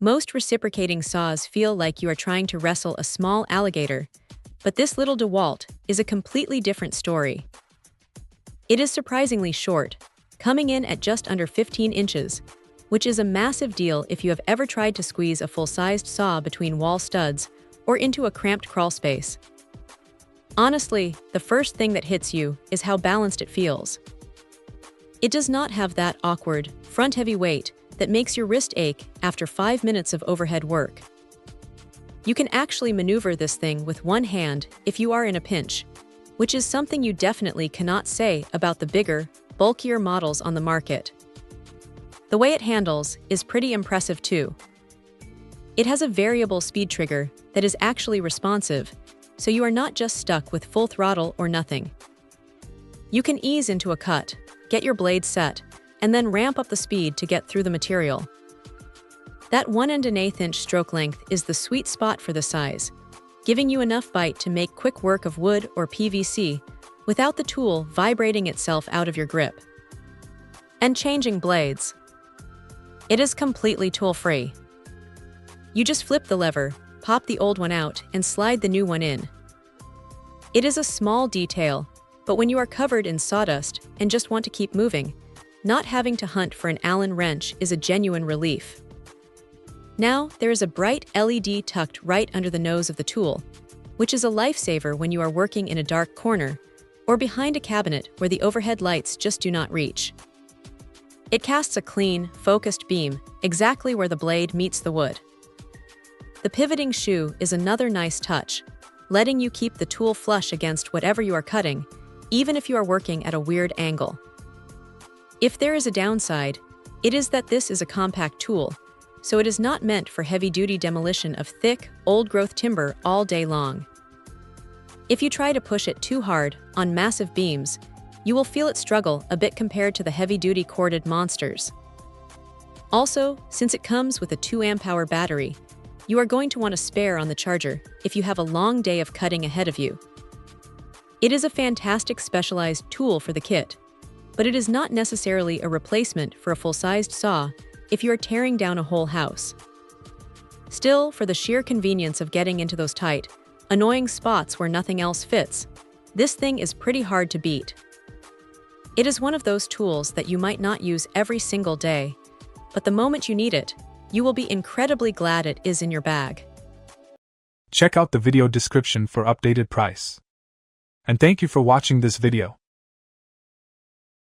Most reciprocating saws feel like you are trying to wrestle a small alligator, but this little DEWALT is a completely different story. It is surprisingly short, coming in at just under 15 inches, which is a massive deal if you have ever tried to squeeze a full-sized saw between wall studs or into a cramped crawl space. Honestly, the first thing that hits you is how balanced it feels. It does not have that awkward, front-heavy weight that makes your wrist ache after 5 minutes of overhead work. You can actually maneuver this thing with one hand if you are in a pinch, which is something you definitely cannot say about the bigger, bulkier models on the market. The way it handles is pretty impressive too. It has a variable speed trigger that is actually responsive, so you are not just stuck with full throttle or nothing. You can ease into a cut, get your blade set, and then ramp up the speed to get through the material. That 1 1/8 inch stroke length is the sweet spot for the size, giving you enough bite to make quick work of wood or PVC without the tool vibrating itself out of your grip. And changing blades. It is completely tool-free. You just flip the lever, pop the old one out, and slide the new one in. It is a small detail, but when you are covered in sawdust and just want to keep moving, not having to hunt for an Allen wrench is a genuine relief. Now, there is a bright LED tucked right under the nose of the tool, which is a lifesaver when you are working in a dark corner or behind a cabinet where the overhead lights just do not reach. It casts a clean, focused beam exactly where the blade meets the wood. The pivoting shoe is another nice touch, letting you keep the tool flush against whatever you are cutting, even if you are working at a weird angle. If there is a downside, it is that this is a compact tool, so it is not meant for heavy-duty demolition of thick, old-growth timber all day long. If you try to push it too hard on massive beams, you will feel it struggle a bit compared to the heavy-duty corded monsters. Also, since it comes with a 2 amp-hour battery, you are going to want a spare on the charger if you have a long day of cutting ahead of you. It is a fantastic specialized tool for the kit, but it is not necessarily a replacement for a full-sized saw if you are tearing down a whole house. Still, for the sheer convenience of getting into those tight, annoying spots where nothing else fits, this thing is pretty hard to beat. It is one of those tools that you might not use every single day, but the moment you need it, you will be incredibly glad it is in your bag. Check out the video description for updated price. And thank you for watching this video.